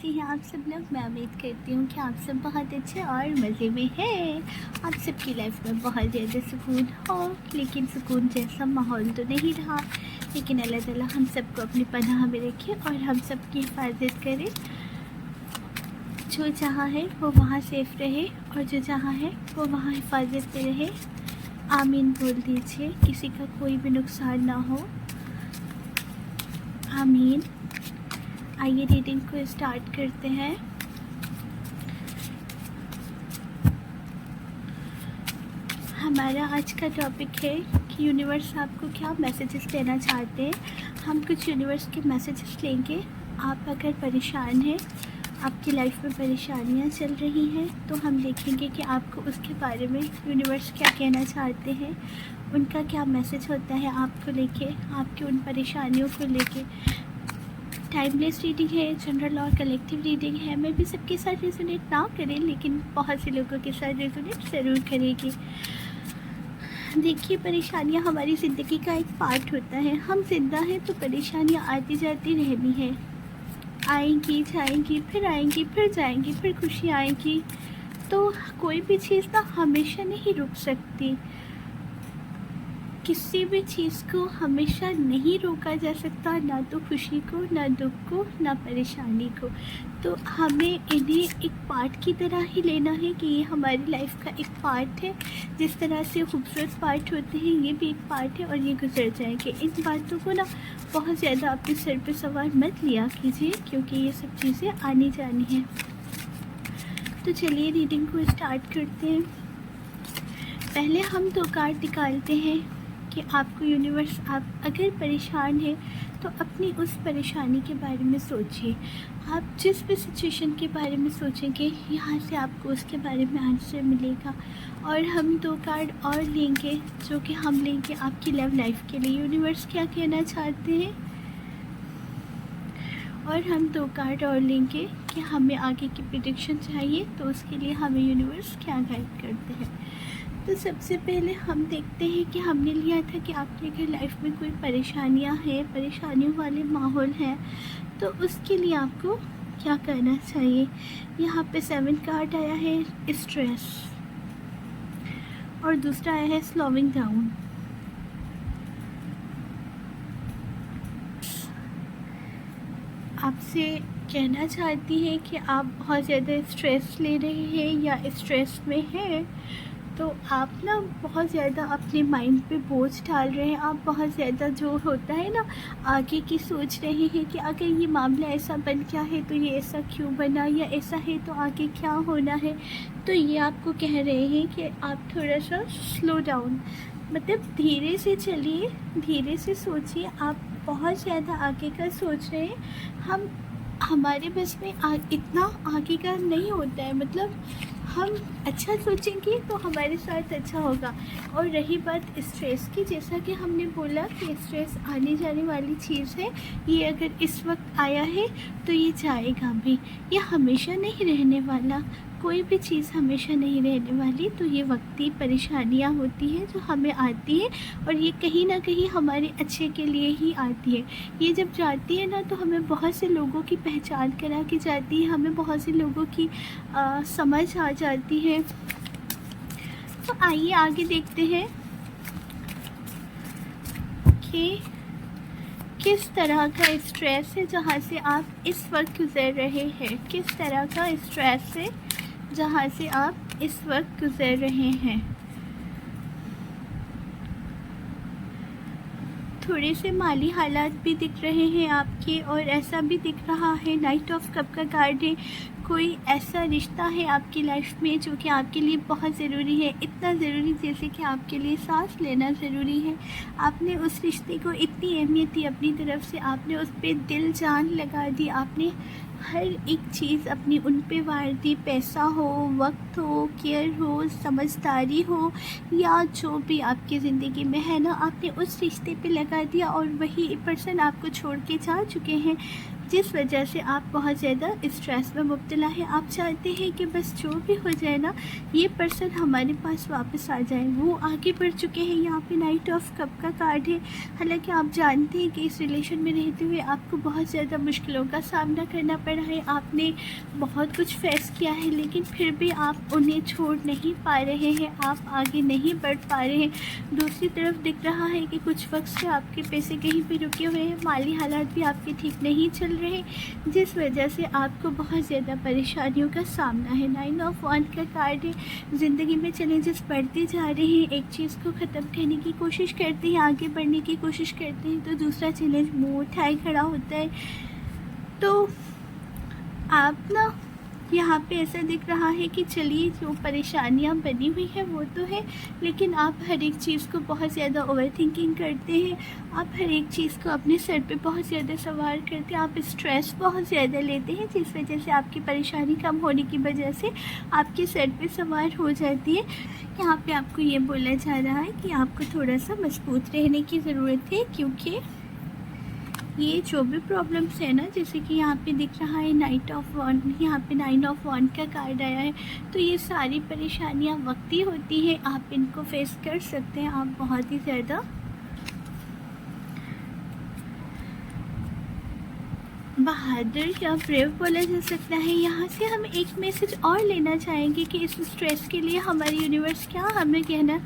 कैसे हैं आप सब लोग। मैं उम्मीद करती हूँ कि आप सब बहुत अच्छे और मज़े में हैं। आप सबकी लाइफ में बहुत ज़्यादा सुकून हो, लेकिन सुकून जैसा माहौल तो नहीं रहा। लेकिन अल्लाह ताला हम सबको अपनी पनाह में रखे और हम सब की हिफाजत करे। जो जहाँ है वो वहाँ सेफ़ रहे और जो जहाँ है वो वहाँ हिफाजत में रहे। आमीन बोल दीजिए, किसी का कोई भी नुकसान ना हो। आमीन। आइए रीडिंग को स्टार्ट करते हैं। हमारा आज का टॉपिक है कि यूनिवर्स आपको क्या मैसेजेस देना चाहते हैं। हम कुछ यूनिवर्स के मैसेजेस लेंगे। आप अगर परेशान हैं, आपकी लाइफ में परेशानियां चल रही हैं, तो हम देखेंगे कि आपको उसके बारे में यूनिवर्स क्या कहना चाहते हैं, उनका क्या मैसेज होता है आपको लेके, आपकी उन परेशानियों को लेके। टाइमलेस रीडिंग है, जनरल और कलेक्टिव रीडिंग है। मैं भी सबके साथ रेजोनेट ना करें, लेकिन बहुत से लोगों के साथ रेजोनेट ज़रूर करेगी। देखिए, परेशानियां हमारी ज़िंदगी का एक पार्ट होता है। हम जिंदा हैं तो परेशानियां आती जाती रहनी है। आएंगी, जाएंगी, फिर आएंगी, फिर जाएंगी, फिर खुशी आएगी। तो कोई भी चीज़ ना हमेशा नहीं रुक सकती। किसी भी चीज़ को हमेशा नहीं रोका जा सकता, ना तो खुशी को, ना दुख को, ना परेशानी को। तो हमें इन्हें एक पार्ट की तरह ही लेना है कि ये हमारी लाइफ का एक पार्ट है। जिस तरह से खूबसूरत पार्ट होते हैं, ये भी एक पार्ट है और ये गुजर जाएंगे। इन बातों को ना बहुत ज़्यादा अपने सर पे सवार मत लिया कीजिए, क्योंकि ये सब चीज़ें आनी जानी हैं। तो चलिए रीडिंग को स्टार्ट करते हैं। पहले हम 2 कार्ड निकालते हैं कि आपको यूनिवर्स, आप अगर परेशान हैं तो अपनी उस परेशानी के बारे में सोचिए। आप जिस भी सिचुएशन के बारे में सोचेंगे, यहाँ से आपको उसके बारे में आंसर मिलेगा। और हम 2 कार्ड और लेंगे, जो कि हम लेंगे आपकी लव लाइफ के लिए यूनिवर्स क्या कहना चाहते हैं। और हम 2 कार्ड और लेंगे कि हमें आगे की प्रेडिक्शन चाहिए, तो उसके लिए हमें यूनिवर्स क्या गाइड करते हैं। तो सबसे पहले हम देखते हैं कि हमने लिया था कि आपके अगर लाइफ में कोई परेशानियां हैं, परेशानियों वाले माहौल हैं, तो उसके लिए आपको क्या करना चाहिए। यहाँ पे 7 कार्ड आया है, स्ट्रेस, और दूसरा आया है स्लोइंग डाउन। आपसे कहना चाहती है कि आप बहुत ज़्यादा स्ट्रेस ले रहे हैं या स्ट्रेस में हैं। तो आप ना बहुत ज़्यादा अपने माइंड पे बोझ डाल रहे हैं। आप बहुत ज़्यादा, जो होता है ना, आगे की सोच रहे हैं कि अगर ये मामला ऐसा बन गया है तो ये ऐसा क्यों बना, या ऐसा है तो आगे क्या होना है। तो ये आपको कह रहे हैं कि आप थोड़ा सा स्लो डाउन, मतलब धीरे से चलिए, धीरे से सोचिए। आप बहुत ज़्यादा आगे का सोच रहे हैं। हमारे बस में इतना आगे का नहीं होता है। मतलब हम अच्छा सोचेंगे तो हमारे साथ अच्छा होगा। और रही बात स्ट्रेस की, जैसा कि हमने बोला कि स्ट्रेस आने जाने वाली चीज़ है। ये अगर इस वक्त आया है तो ये जाएगा भी, ये हमेशा नहीं रहने वाला। कोई भी चीज़ हमेशा नहीं रहने वाली। तो ये वक्ती परेशानियां होती हैं जो हमें आती है, और ये कहीं ना कहीं हमारे अच्छे के लिए ही आती है। ये जब जाती है ना, तो हमें बहुत से लोगों की पहचान करा के जाती है, हमें बहुत से लोगों की समझ आ जाती है। तो आइए आगे देखते हैं कि किस तरह का स्ट्रेस है जहाँ से आप इस वक्त गुज़र रहे हैं। किस तरह का स्ट्रेस है जहाँ से आप इस वक्त गुज़र रहे हैं। थोड़े से माली हालात भी दिख रहे हैं आपके, और ऐसा भी दिख रहा है, नाइट ऑफ कप का कार्ड है। कोई ऐसा रिश्ता है आपकी लाइफ में जो कि आपके लिए बहुत ज़रूरी है, इतना ज़रूरी जैसे कि आपके लिए सांस लेना ज़रूरी है। आपने उस रिश्ते को इतनी अहमियत दी अपनी तरफ से, आपने उस पर दिल जान लगा दी, आपने हर एक चीज़ अपनी उन पे वार दी। पैसा हो, वक्त हो, केयर हो, समझदारी हो, या जो भी आपकी ज़िंदगी में है ना, आपने उस रिश्ते पे लगा दिया और वही पर्सन आपको छोड़ के जा चुके हैं। जिस वजह से आप बहुत ज़्यादा स्ट्रेस में मुब्तला है। आप चाहते हैं कि बस जो भी हो जाए ना, ये पर्सन हमारे पास वापस आ जाए। वो आगे बढ़ चुके हैं। यहाँ पे नाइट ऑफ कप का कार्ड है। हालांकि आप जानते हैं कि इस रिलेशन में रहते हुए आपको बहुत ज़्यादा मुश्किलों का सामना करना पड़ा है। आपने बहुत कुछ फेस किया है, लेकिन फिर भी आप उन्हें छोड़ नहीं पा रहे हैं। आप आगे नहीं बढ़ पा रहे हैं। दूसरी तरफ दिख रहा है कि कुछ वक्त से आपके पैसे कहीं पे रुके हुए हैं। माली हालात भी आपके ठीक नहीं चल रहे, जिस वजह से आपको बहुत ज़्यादा परेशानियों का सामना है। 9 ऑफ वांड का कार्ड है। ज़िंदगी में चैलेंजेस बढ़ते जा रहे हैं। एक चीज़ को ख़त्म करने की कोशिश करते हैं, आगे बढ़ने की कोशिश करते हैं, तो दूसरा चैलेंज मुँह उठाए खड़ा होता है। तो आप ना यहाँ पे ऐसा दिख रहा है कि चलिए, जो परेशानियाँ बनी हुई है वो तो है, लेकिन आप हर एक चीज़ को बहुत ज़्यादा ओवर थिंकिंग करते हैं। आप हर एक चीज़ को अपने सर पे बहुत ज़्यादा सवार करते हैं। आप स्ट्रेस बहुत ज़्यादा लेते हैं, जिस वजह से आपकी परेशानी कम होने की वजह से आपके सर पे सवार हो जाती है। यहाँ पे आपको ये बोला जा रहा है कि आपको थोड़ा सा मजबूत रहने की ज़रूरत है, क्योंकि ये जो भी प्रॉब्लम्स है ना, जैसे कि यहाँ पे दिख रहा है नाइट ऑफ वांड, यहाँ पे 9 ऑफ वांड का कार्ड आया है, तो ये सारी परेशानियाँ वक्ती होती हैं। आप इनको फेस कर सकते हैं। आप बहुत ही ज़्यादा बहादुर या ब्रेव बोला जा सकता है। यहाँ से हम एक मैसेज और लेना चाहेंगे कि इस स्ट्रेस के लिए हमारी यूनिवर्स क्या हमें कहना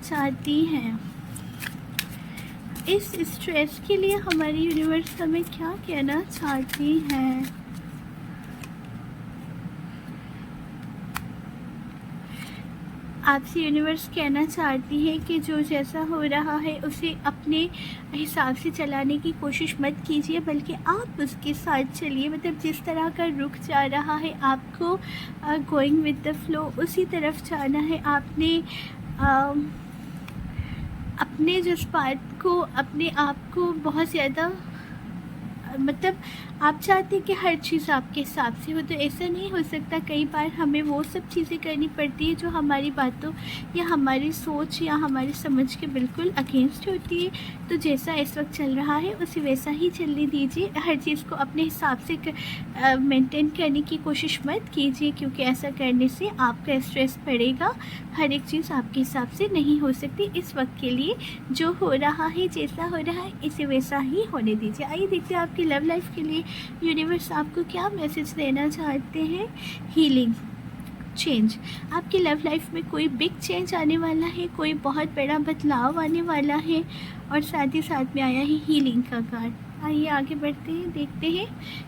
चाहती है। इस स्ट्रेस के लिए हमारी यूनिवर्स हमें क्या कहना चाहती है। आपसे यूनिवर्स कहना चाहती है कि जो जैसा हो रहा है उसे अपने हिसाब से चलाने की कोशिश मत कीजिए, बल्कि आप उसके साथ चलिए। मतलब जिस तरह का रुख जा रहा है, आपको गोइंग विद द फ्लो उसी तरफ जाना है। आपने अपने जज्बात को, अपने आप को बहुत ज़्यादा, मतलब आप चाहते हैं कि हर चीज़ आपके हिसाब से हो, तो ऐसा नहीं हो सकता। कई बार हमें वो सब चीज़ें करनी पड़ती है जो हमारी बातों या हमारी सोच या हमारी समझ के बिल्कुल अगेंस्ट होती है। तो जैसा इस वक्त चल रहा है उसे वैसा ही चलने दीजिए। हर चीज़ को अपने हिसाब से मेंटेन करने की कोशिश मत कीजिए, क्योंकि ऐसा करने से आपका स्ट्रेस बढ़ेगा। हर एक चीज़ आपके हिसाब से नहीं हो सकती। इस वक्त के लिए जो हो रहा है, जैसा हो रहा है, इसे वैसा ही होने दीजिए। आइए देखते हैं आपकी लव लाइफ के लिए यूनिवर्स आपको क्या मैसेज देना चाहते हैं। Healing, change. आपकी लव लाइफ में कोई बिग चेंज आने वाला है, कोई बहुत बड़ा बदलाव आने वाला है, और साथ ही साथ में आया है हीलिंग का कार्ड। आइए आगे बढ़ते हैं, देखते हैं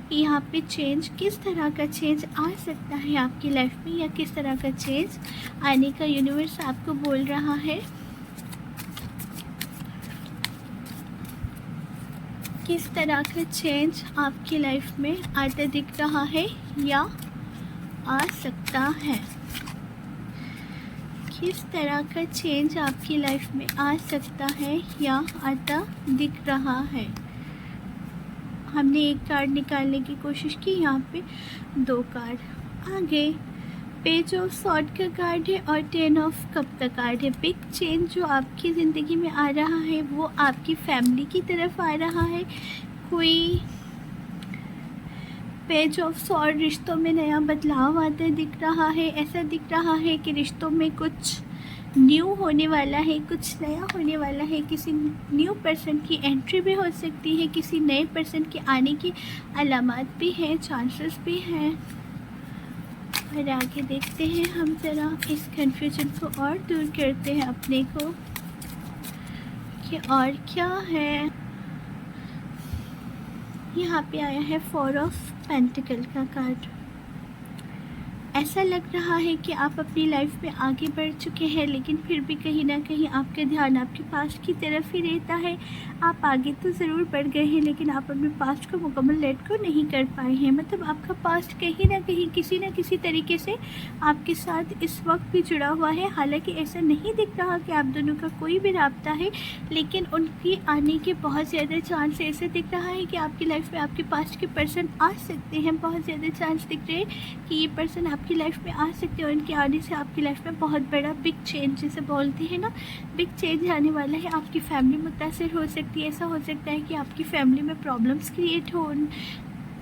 कि यहाँ पे चेंज, किस तरह का चेंज आ सकता है आपकी लाइफ में, या किस तरह का चेंज आने का यूनिवर्स आपको बोल रहा है। किस तरह का चेंज आपकी लाइफ में आता दिख रहा है या आ सकता है। किस तरह का चेंज आपकी लाइफ में आ सकता है या आता दिख रहा है। हमने एक कार्ड निकालने की कोशिश की, यहाँ पे 2 कार्ड आगे। पेज ऑफ सॉर्ड का कार्ड है और 10 ऑफ कप का कार्ड है। बिग चेंज जो आपकी ज़िंदगी में आ रहा है वो आपकी फैमिली की तरफ आ रहा है। कोई पेज ऑफ सॉर्ड, रिश्तों में नया बदलाव आता दिख रहा है। ऐसा दिख रहा है कि रिश्तों में कुछ न्यू होने वाला है, कुछ नया होने वाला है। किसी न्यू पर्सन की एंट्री भी हो सकती है, किसी नए पर्सन के आने की अलामात भी हैं, चांसेस भी हैं। और आगे देखते हैं हम ज़रा इस कन्फ्यूजन को और दूर करते हैं अपने को कि और क्या है। यहाँ पे आया है 4 ऑफ पेंटिकल का कार्ड। ऐसा लग रहा है कि आप अपनी लाइफ में आगे बढ़ चुके हैं, लेकिन फिर भी कहीं ना कहीं आपका ध्यान आपके पास्ट की तरफ ही रहता है। आप आगे तो ज़रूर बढ़ गए हैं, लेकिन आप अपने पास्ट को मुकम्मल लेट को नहीं कर पाए हैं। मतलब आपका पास्ट कहीं ना कहीं किसी न किसी तरीके से आपके साथ इस वक्त भी जुड़ा हुआ है। हालांकि ऐसा नहीं दिख रहा कि आप दोनों का कोई भी राब्ता है, लेकिन उनकी आने के बहुत ज़्यादा चांस ऐसे दिख रहा है कि आपकी लाइफ में आपके पास्ट के पर्सन आ सकते हैं। बहुत ज़्यादा चांस दिख रहे हैं कि ये पर्सन आपकी लाइफ में आ सकते हैं, और इनके आने से आपकी लाइफ में बहुत बड़ा बिग चेंज, जैसे बोलते हैं ना, बिग चेंज आने वाला है। आपकी फैमिली मुतासिर हो सकती है। ऐसा हो सकता है कि आपकी फैमिली में प्रॉब्लम्स क्रिएट हो,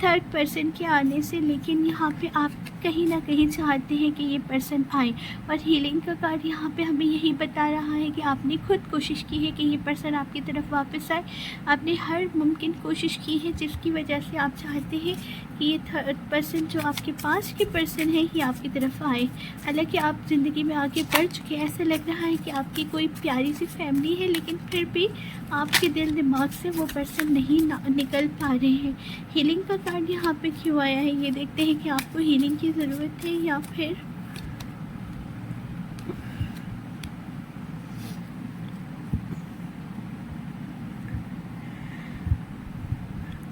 थर्ड पर्सन के आने से, लेकिन यहाँ पे आप कहीं ना कहीं चाहते हैं कि ये पर्सन आए। और हीलिंग का कार्ड यहाँ पे हमें यही बता रहा है कि आपने खुद कोशिश की है कि ये पर्सन आपकी तरफ वापस आए। आपने हर मुमकिन कोशिश की है जिसकी वजह से आप चाहते हैं कि ये थर्ड पर्सन जो आपके पास के पर्सन है ये आपकी तरफ आए। हालांकि आप ज़िंदगी में आगे बढ़ चुके हैं, ऐसा लग रहा है कि आपकी कोई प्यारी सी फैमिली है, लेकिन फिर भी आपके दिल दिमाग से वो पर्सन नहीं निकल पा रहे हैं। हीलिंग का कार्ड यहाँ पे क्यों आया है ये देखते हैं कि आपको हीलिंग की ज़रूरत है या फिर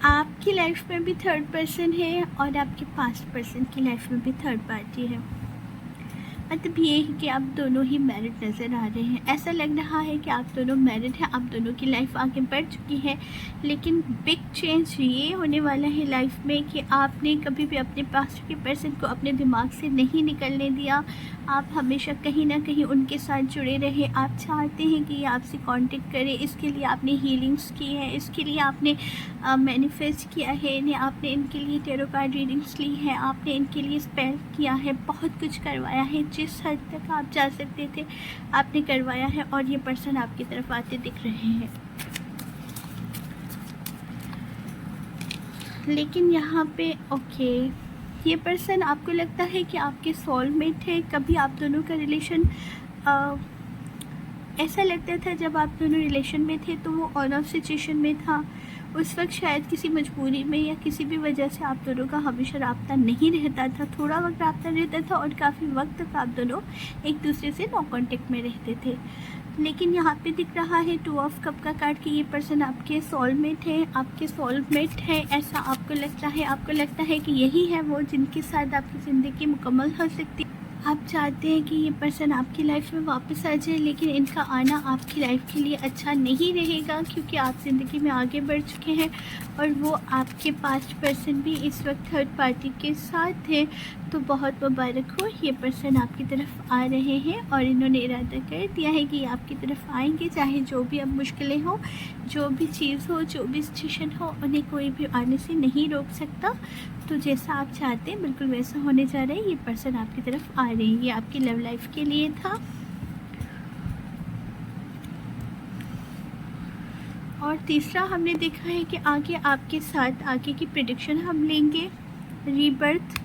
आपकी लाइफ में भी थर्ड पर्सन है और आपके पास्ट पर्सन की लाइफ में भी थर्ड पार्टी है। मतलब ये है कि आप दोनों ही मैरिड नज़र आ रहे हैं। ऐसा लग रहा है कि आप दोनों मैरिड हैं, आप दोनों की लाइफ आगे बढ़ चुकी है, लेकिन बिग चेंज ये होने वाला है लाइफ में कि आपने कभी भी अपने पास के पर्सन को अपने दिमाग से नहीं निकलने दिया। आप हमेशा कहीं ना कहीं उनके साथ जुड़े रहे। आप चाहते हैं कि ये आपसे कांटेक्ट करें, इसके लिए आपने हीलिंग्स की है, इसके लिए आपने मैनिफेस्ट किया है, आपने इनके लिए टैरो कार्ड रीडिंग्स ली है, आपने इनके लिए स्पेल किया है, बहुत कुछ करवाया है। जिस हद तक आप जा सकते थे आपने करवाया है और ये पर्सन आपकी तरफ आते दिख रहे हैं। लेकिन यहाँ पे ओके, ये पर्सन आपको लगता है कि आपके सोलमेट है। कभी आप दोनों का रिलेशन ऐसा लगता था जब आप दोनों रिलेशन में थे तो वो ऑन ऑफ सिचुएशन में था। उस वक्त शायद किसी मजबूरी में या किसी भी वजह से आप दोनों का हमेशा राब्ता नहीं रहता था, थोड़ा वक्त राब्ता रहता था और काफ़ी वक्त तक आप दोनों एक दूसरे से नो कांटेक्ट में रहते थे। लेकिन यहाँ पे दिख रहा है 2 ऑफ कप का कार्ड कि ये पर्सन आपके सोलमेट है, आपके सोलमेट है, ऐसा आपको लगता है। आपको लगता है कि यही है वो जिनके साथ आपकी ज़िंदगी मुकम्मल हो सकती है। आप चाहते हैं कि ये पर्सन आपकी लाइफ में वापस आ जाए, लेकिन इनका आना आपकी लाइफ के लिए अच्छा नहीं रहेगा क्योंकि आप ज़िंदगी में आगे बढ़ चुके हैं और वो आपके पास्ट पर्सन भी इस वक्त थर्ड पार्टी के साथ है। तो बहुत मुबारक हो, ये पर्सन आपकी तरफ आ रहे हैं और इन्होंने इरादा कर दिया है कि ये आपकी तरफ आएंगे, चाहे जो भी अब मुश्किलें हों, जो भी चीज़ हो, जो भी सिचुएशन हो, उन्हें कोई भी आने से नहीं रोक सकता। तो जैसा आप चाहते हैं बिल्कुल वैसा होने जा रहा है। ये पर्सन आपकी तरफ आ रहे हैं, ये आपकी लव लाइफ के लिए था। और तीसरा हमने देखा है कि आगे आपके साथ आगे की प्रेडिक्शन हम लेंगे। रीबर्थ,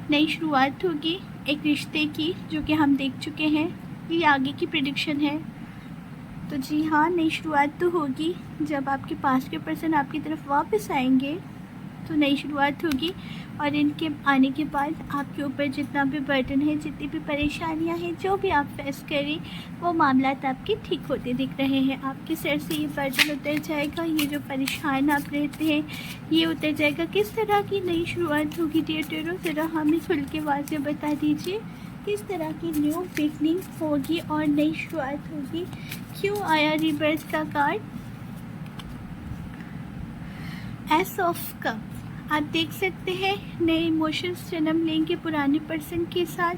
नई शुरुआत होगी एक रिश्ते की जो कि हम देख चुके हैं, ये आगे की प्रेडिक्शन है। तो जी हाँ, नई शुरुआत तो होगी जब आपके पास के पर्सन आपकी तरफ वापस आएंगे तो नई शुरुआत होगी। और इनके आने के बाद आपके ऊपर जितना भी बर्डन है, जितनी भी परेशानियां हैं, जो भी आप फेस करें, वो मामला आपके ठीक होते दिख रहे हैं। आपके सर से ये बर्डन उतर जाएगा, ये जो परेशान आप रहते हैं ये उतर जाएगा। किस तरह की नई शुरुआत होगी डियर टैरो, ज़रा हमें खुल के वाज़ेह बता दीजिए किस तरह की न्यू बिगनिंग होगी और नई शुरुआत होगी। क्यों आया रीबर्थ का कार्ड? एस ऑफ कप, आप देख सकते हैं नए इमोशंस जन्म लेंगे पुराने पर्सन के साथ,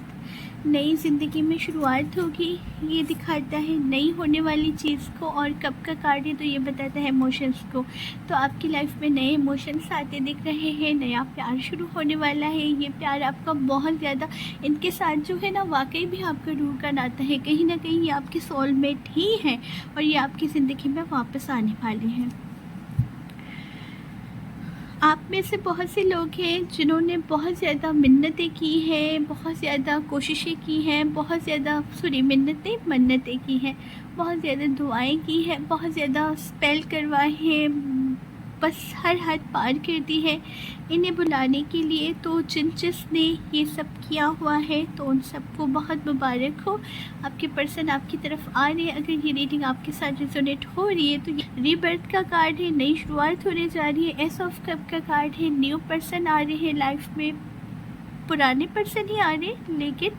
नई ज़िंदगी में शुरुआत होगी। ये दिखाता है नई होने वाली चीज़ को, और कप का कार्ड है तो ये बताता है इमोशंस को। तो आपकी लाइफ में नए इमोशंस आते दिख रहे हैं, नया प्यार शुरू होने वाला है। ये प्यार आपका बहुत ज़्यादा, इनके साथ जो है ना वाकई भी आपका रूह का नाता है। कहीं ना कहीं ये आपके सोलमेट ही हैं और ये आपकी ज़िंदगी में वापस आने वाले हैं। आप में से बहुत से लोग हैं जिन्होंने बहुत ज़्यादा मिन्नतें की हैं, बहुत ज़्यादा कोशिशें की हैं, बहुत ज़्यादा मन्नतें की हैं, बहुत ज़्यादा दुआएं की हैं, बहुत ज़्यादा स्पेल करवाए हैं, बस हर हद पार कर दी है इन्हें बुलाने के लिए। तो जिसने ये सब किया हुआ है तो उन सबको बहुत मुबारक हो। आपके पर्सन आपकी तरफ आ रहे हैं। अगर ये रीडिंग आपके साथ रिजोनेट हो रही है तो ये रीबर्थ का कार्ड है, नई शुरुआत होने जा रही है। एस ऑफ कप का कार्ड है, न्यू पर्सन आ रहे हैं लाइफ में। पुराने पर्सन ही आ रहे हैं लेकिन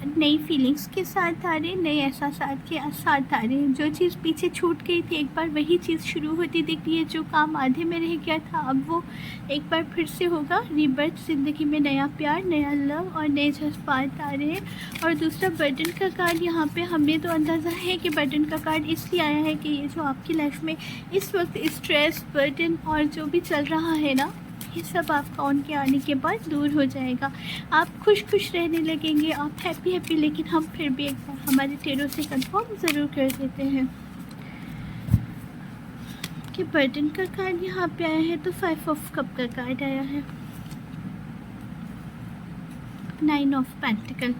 नई फीलिंग्स के साथ आ रहे हैं, नए एहसासात के साथ आ रहे हैं। जो चीज़ पीछे छूट गई थी एक बार वही चीज़ शुरू होती दिख रही है। जो काम आधे में रह गया था अब वो एक बार फिर से होगा रीबर्थ। ज़िंदगी में नया प्यार, नया लव और नए जज्बात आ रहे हैं। और दूसरा बर्डन का कार्ड यहाँ पे हमें तो अंदाज़ा है कि बर्डन का कार्ड इसलिए आया है कि ये जो आपकी लाइफ में इस वक्त स्ट्रेस, बर्डन और जो भी चल रहा है ना, ये सब आपका उनके आने के बाद दूर हो जाएगा। आप खुश खुश रहने लगेंगे, आप हैप्पी हैप्पी। लेकिन हम फिर भी एक बार हमारे टेरो से कंफर्म ज़रूर कर देते हैं कि बर्डन का कार्ड यहाँ पे आया है तो 5 ऑफ कप का कार्ड आया है, 9 ऑफ पेंटिकल।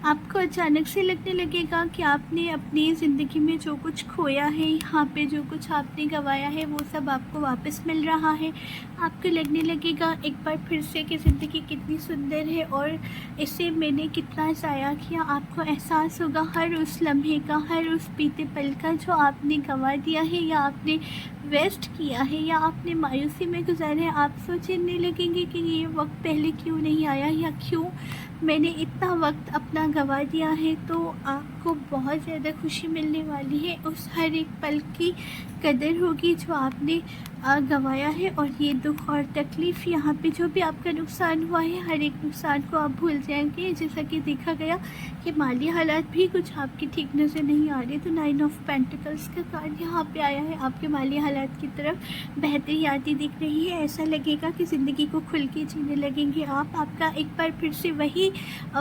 आपको अचानक से लगने लगेगा कि आपने अपनी ज़िंदगी में जो कुछ खोया है, यहाँ पे जो कुछ आपने गंवाया है वो सब आपको वापस मिल रहा है। आपको लगने लगेगा एक बार फिर से कि ज़िंदगी कितनी सुंदर है और इसे मैंने कितना ज़ाया किया। आपको एहसास होगा हर उस लम्हे का, हर उस बीते पल का जो आपने गंवा दिया है या आपने वेस्ट किया है या आपने मायूसी में गुजारा है। आप सोचने लगेंगे कि ये वक्त पहले क्यों नहीं आया या क्यों मैंने इतना वक्त अपना गंवा दिया है। तो आपको बहुत ज़्यादा खुशी मिलने वाली है, उस हर एक पल की कदर होगी जो आपने गंवाया है। और ये दुख और तकलीफ़, यहाँ पे जो भी आपका नुकसान हुआ है, हर एक नुकसान को आप भूल जाएंगे। जैसा कि देखा गया कि माली हालात भी कुछ आपकी ठीक नज़र नहीं आ रही, तो 9 ऑफ पेंटिकल्स का कार्ड यहाँ पे आया है। आपके माली हालात की तरफ बेहतरी आती दिख रही है। ऐसा लगेगा कि ज़िंदगी को खुल के जीने लगेंगे आप। आपका एक बार फिर से वही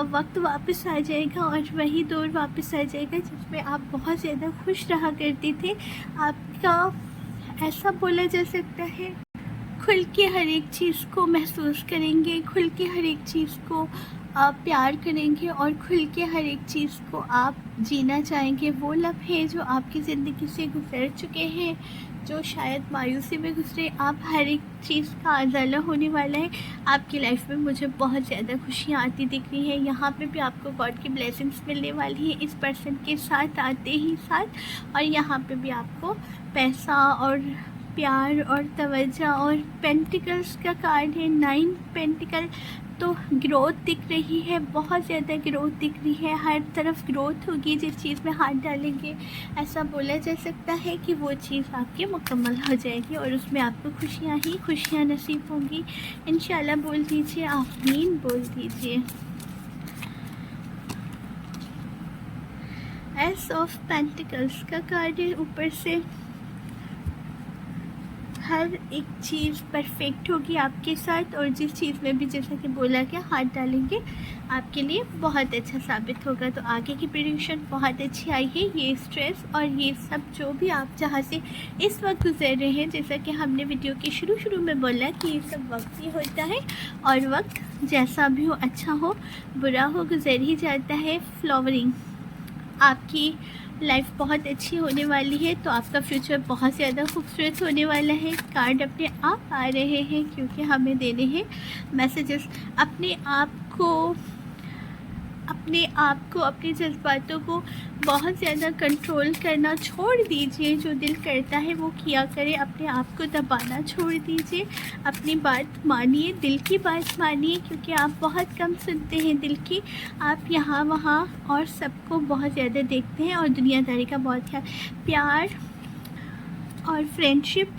वक्त वापस आ जाएगा और वही दौर वापस आ जाएगा जिसमें आप बहुत ज़्यादा खुश रहा करते थे। आपका ऐसा बोला जा सकता है खुल के हर एक चीज़ को महसूस करेंगे, खुल के हर एक चीज़ को आप प्यार करेंगे और खुल के हर एक चीज़ को आप जीना चाहेंगे। वो लम्हे जो आपकी ज़िंदगी से गुजर चुके हैं, जो शायद मायूसी में गुजरे, आप हर एक चीज़ का उजाला होने वाला है आपकी लाइफ में। मुझे बहुत ज़्यादा खुशियाँ आती दिख रही है। यहाँ पे भी आपको गॉड की ब्लेसिंग्स मिलने वाली है इस पर्सन के साथ आते ही साथ। और यहाँ पे भी आपको पैसा और प्यार और तवज्जो और पेंटिकल्स का कार्ड है 9 पेंटिकल। तो ग्रोथ दिख रही है, बहुत ज़्यादा ग्रोथ दिख रही है। हर तरफ ग्रोथ होगी जिस चीज़ में हाथ डालेंगे। ऐसा बोला जा सकता है कि वो चीज़ आपकी मुकम्मल हो जाएगी और उसमें आपको खुशियाँ ही खुशियाँ नसीब होंगी इंशाल्लाह। बोल दीजिए आमीन, बोल दीजिए। एस ऑफ पेंटिकल्स का कार्ड है ऊपर से। हर एक चीज़ परफेक्ट होगी आपके साथ और जिस चीज़ में भी जैसा कि बोला गया हाथ डालेंगे आपके लिए बहुत अच्छा साबित होगा। तो आगे की प्रेडिक्शन बहुत अच्छी आई है। ये स्ट्रेस और ये सब जो भी आप जहाँ से इस वक्त गुजर रहे हैं, जैसा कि हमने वीडियो के शुरू में बोला कि ये सब वक्त ही होता है और वक्त जैसा भी हो, अच्छा हो बुरा हो, गुजर ही जाता है। फ्लावरिंग, आपकी लाइफ बहुत अच्छी होने वाली है। तो आपका फ्यूचर बहुत ज़्यादा खूबसूरत होने वाला है। कार्ड अपने आप आ रहे हैं क्योंकि हमें देने हैं मैसेजेस। अपने आप को अपने जज्बातों को बहुत ज़्यादा कंट्रोल करना छोड़ दीजिए। जो दिल करता है वो किया करें। अपने आप को दबाना छोड़ दीजिए। अपनी बात मानिए, दिल की बात मानिए, क्योंकि आप बहुत कम सुनते हैं दिल की। आप यहाँ वहाँ और सबको बहुत ज़्यादा देखते हैं और दुनियादारी का बहुत ख्याल। प्यार और फ्रेंडशिप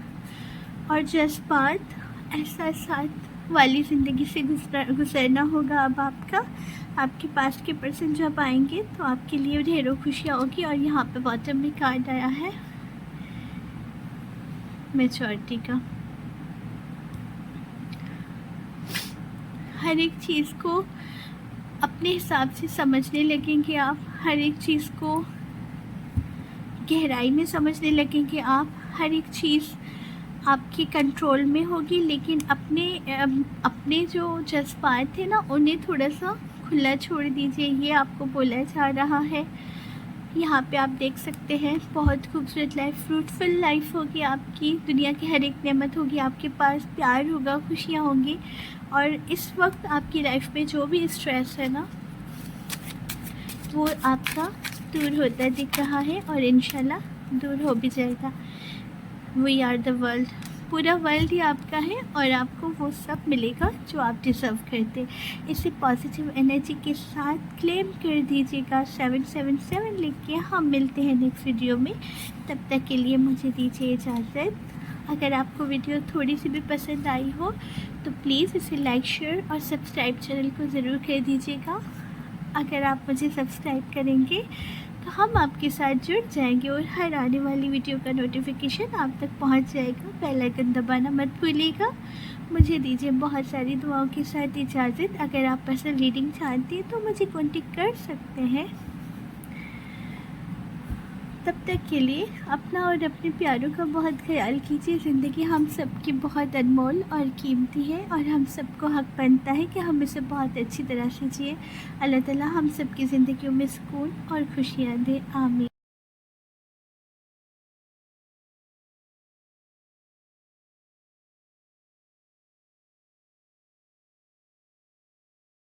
और जज्बात एहसासात वाली ज़िंदगी से गुजरना होगा अब आपका। आपके पास के पर्सन जब आएंगे तो आपके लिए ढेरों खुशियाँ होगी। और यहाँ पे बॉटम में कार्ड आया है मैच्योरिटी का। हर एक चीज़ को अपने हिसाब से समझने लगेंगे आप। हर एक चीज़ को गहराई में समझने लगेंगे आप। हर एक चीज़ आपके कंट्रोल में होगी, लेकिन अपने जो जज्बात थे ना उन्हें थोड़ा सा खुला छोड़ दीजिए। ये आपको बोला जा रहा है। यहाँ पे आप देख सकते हैं बहुत खूबसूरत लाइफ, फ्रूटफुल लाइफ होगी आपकी। दुनिया की हर एक नेमत होगी आपके पास, प्यार होगा, खुशियाँ होंगी। और इस वक्त आपकी लाइफ में जो भी स्ट्रेस है ना वो आपका दूर होता दिख रहा है और इंशाल्लाह दूर हो भी जाएगा। वी आर द वर्ल्ड, पूरा वर्ल्ड ही आपका है और आपको वो सब मिलेगा जो आप डिज़र्व करते हैं। इसे पॉजिटिव एनर्जी के साथ क्लेम कर दीजिएगा 777 लिख के। हम मिलते हैं नेक्स्ट वीडियो में, तब तक के लिए मुझे दीजिए इजाज़त। अगर आपको वीडियो थोड़ी सी भी पसंद आई हो तो प्लीज़ इसे लाइक, शेयर और सब्सक्राइब चैनल को ज़रूर कर दीजिएगा। अगर आप मुझे सब्सक्राइब करेंगे तो हम आपके साथ जुड़ जाएंगे और हर आने वाली वीडियो का नोटिफिकेशन आप तक पहुंच जाएगा। बेल आइकन दबाना मत भूलिएगा। मुझे दीजिए बहुत सारी दुआओं के साथ इजाज़त। अगर आप पर्सनल रीडिंग चाहते हैं तो मुझे कॉन्टेक्ट कर सकते हैं। तब तक के लिए अपना और अपने प्यारों का बहुत ख्याल कीजिए। ज़िंदगी हम सब की बहुत अनमोल और कीमती है और हम सबको हक़ बनता है कि हम इसे बहुत अच्छी तरह से जिए। अल्लाह ताला हम सब की ज़िंदगियों में सुकून और खुशियाँ दे। आमीन।